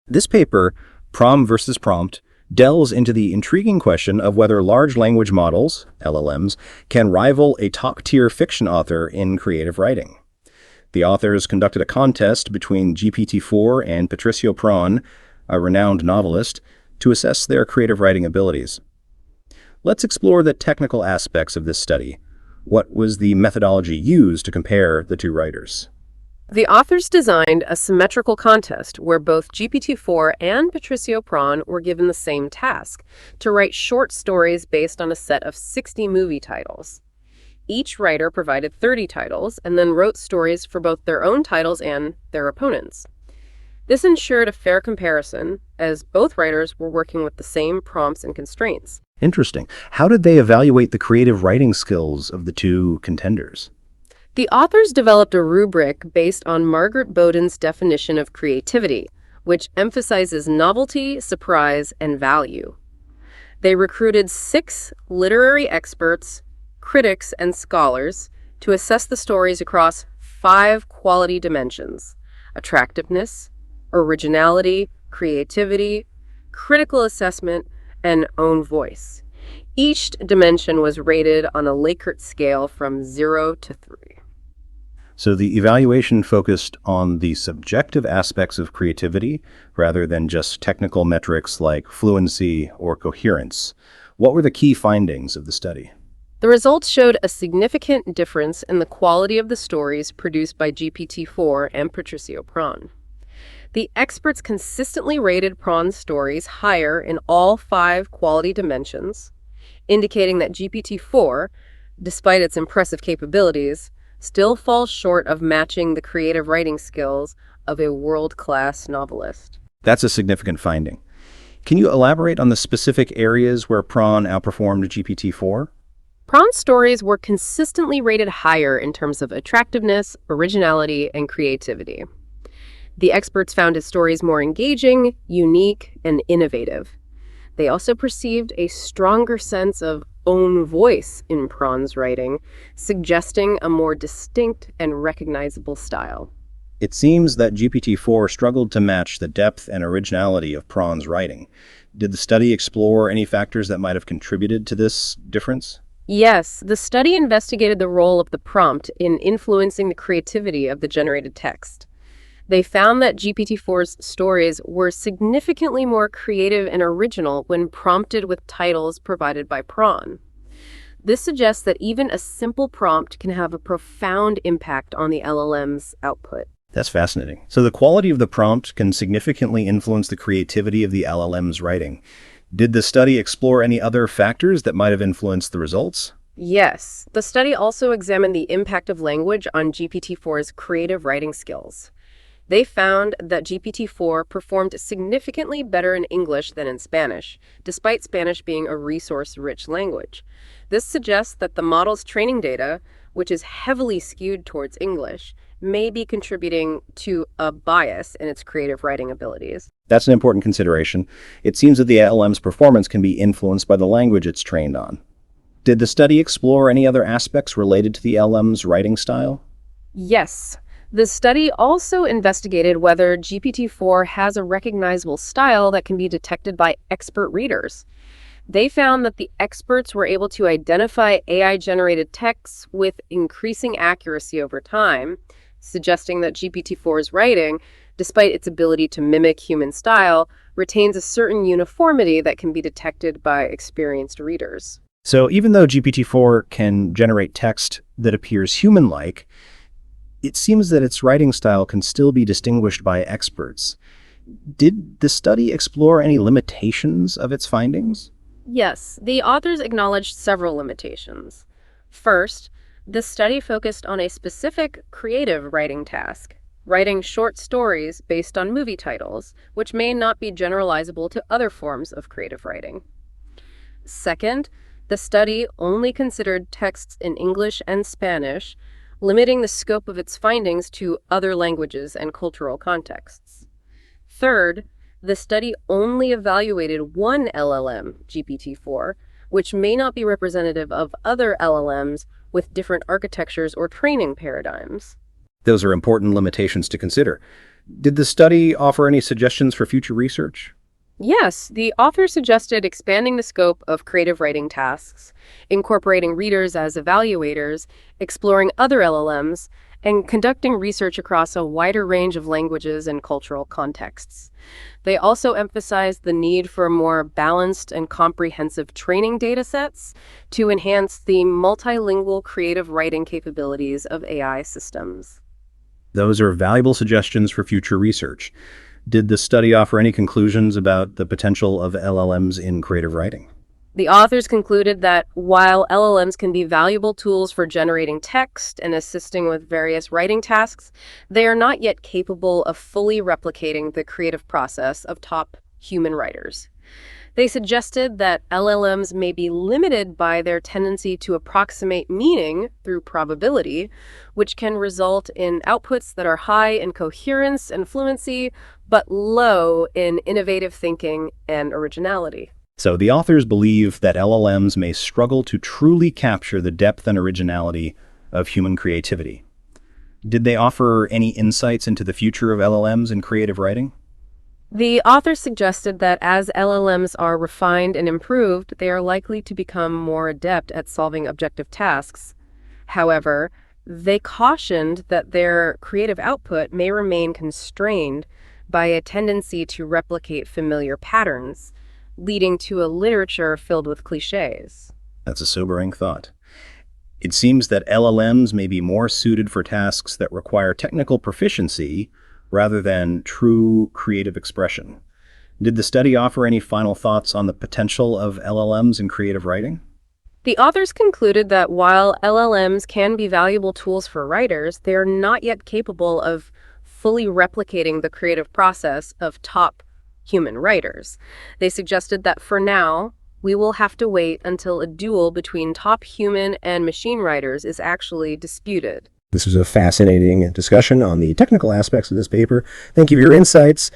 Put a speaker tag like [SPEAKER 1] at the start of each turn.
[SPEAKER 1] This paper, Prom versus Prompt, delves into the intriguing question of whether large language models, LLMs, can rival a top-tier fiction author in creative writing. The authors conducted a contest between GPT-4 and Patricio Pron, a renowned novelist, to assess their creative writing abilities. Let's explore the technical aspects of this study. What was the methodology used to compare the two writers?
[SPEAKER 2] The authors designed a symmetrical contest where both GPT-4 and Patricio Pron were given the same task, to write short stories based on a set of 60 movie titles. Each writer provided 30 titles and then wrote stories for both their own titles and their opponents. This ensured a fair comparison, as both writers were working with the same prompts and constraints.
[SPEAKER 1] Interesting. How did they evaluate the creative writing skills of the two contenders?
[SPEAKER 2] The authors developed a rubric based on Margaret Bowden's definition of creativity, which emphasizes novelty, surprise, and value. They recruited 6 literary experts, critics, and scholars to assess the stories across 5 quality dimensions: attractiveness, originality, creativity, critical assessment, and own voice. Each dimension was rated on a Likert scale from 0 to 3.
[SPEAKER 1] So the evaluation focused on the subjective aspects of creativity rather than just technical metrics like fluency or coherence. What were the key findings of the study?
[SPEAKER 2] The results showed a significant difference in the quality of the stories produced by GPT-4 and Patricio Pron. The experts consistently rated Pron's stories higher in all 5 quality dimensions, indicating that GPT-4, despite its impressive capabilities, still falls short of matching the creative writing skills of a world-class novelist.
[SPEAKER 1] That's a significant finding. Can you elaborate on the specific areas where Pron outperformed GPT-4?
[SPEAKER 2] Pron's stories were consistently rated higher in terms of attractiveness, originality, and creativity. The experts found his stories more engaging, unique, and innovative. They also perceived a stronger sense of own voice in Pron's writing, suggesting a more distinct and recognizable style.
[SPEAKER 1] It seems that GPT-4 struggled to match the depth and originality of Pron's writing. Did the study explore any factors that might have contributed to this difference?
[SPEAKER 2] Yes, the study investigated the role of the prompt in influencing the creativity of the generated text. They found that GPT-4's stories were significantly more creative and original when prompted with titles provided by Pron. This suggests that even a simple prompt can have a profound impact on the LLM's output.
[SPEAKER 1] That's fascinating. So the quality of the prompt can significantly influence the creativity of the LLM's writing. Did the study explore any other factors that might have influenced the results?
[SPEAKER 2] Yes, the study also examined the impact of language on GPT-4's creative writing skills. They found that GPT-4 performed significantly better in English than in Spanish, despite Spanish being a resource-rich language. This suggests that the model's training data, which is heavily skewed towards English, may be contributing to a bias in its creative writing abilities.
[SPEAKER 1] That's an important consideration. It seems that the LLM's performance can be influenced by the language it's trained on. Did the study explore any other aspects related to the LLM's writing style?
[SPEAKER 2] Yes. The study also investigated whether GPT-4 has a recognizable style that can be detected by expert readers. They found that the experts were able to identify AI-generated texts with increasing accuracy over time, suggesting that GPT-4's writing, despite its ability to mimic human style, retains a certain uniformity that can be detected by experienced readers.
[SPEAKER 1] So even though GPT-4 can generate text that appears human-like, it seems that its writing style can still be distinguished by experts. Did the study explore any limitations of its findings?
[SPEAKER 2] Yes, the authors acknowledged several limitations. First, the study focused on a specific creative writing task, writing short stories based on movie titles, which may not be generalizable to other forms of creative writing. Second, the study only considered texts in English and Spanish, limiting the scope of its findings to other languages and cultural contexts. Third, the study only evaluated one LLM, GPT-4, which may not be representative of other LLMs with different architectures or training paradigms.
[SPEAKER 1] Those are important limitations to consider. Did the study offer any suggestions for future research?
[SPEAKER 2] Yes, the author suggested expanding the scope of creative writing tasks, incorporating readers as evaluators, exploring other LLMs, and conducting research across a wider range of languages and cultural contexts. They also emphasized the need for more balanced and comprehensive training data sets to enhance the multilingual creative writing capabilities of AI systems.
[SPEAKER 1] Those are valuable suggestions for future research. Did the study offer any conclusions about the potential of LLMs in creative writing?
[SPEAKER 2] The authors concluded that while LLMs can be valuable tools for generating text and assisting with various writing tasks, they are not yet capable of fully replicating the creative process of top human writers. They suggested that LLMs may be limited by their tendency to approximate meaning through probability, which can result in outputs that are high in coherence and fluency, but low in innovative thinking and originality.
[SPEAKER 1] So the authors believe that LLMs may struggle to truly capture the depth and originality of human creativity. Did they offer any insights into the future of LLMs in creative writing?
[SPEAKER 2] The author suggested that as LLMs are refined and improved, they are likely to become more adept at solving objective tasks. However, they cautioned that their creative output may remain constrained by a tendency to replicate familiar patterns, leading to a literature filled with cliches.
[SPEAKER 1] That's a sobering thought. It seems that LLMs may be more suited for tasks that require technical proficiency rather than true creative expression. Did the study offer any final thoughts on the potential of LLMs in creative writing?
[SPEAKER 2] The authors concluded that while LLMs can be valuable tools for writers, they are not yet capable of fully replicating the creative process of top human writers. They suggested that for now, we will have to wait until a duel between top human and machine writers is actually disputed.
[SPEAKER 1] This was a fascinating discussion on the technical aspects of this paper. Thank you for your insights.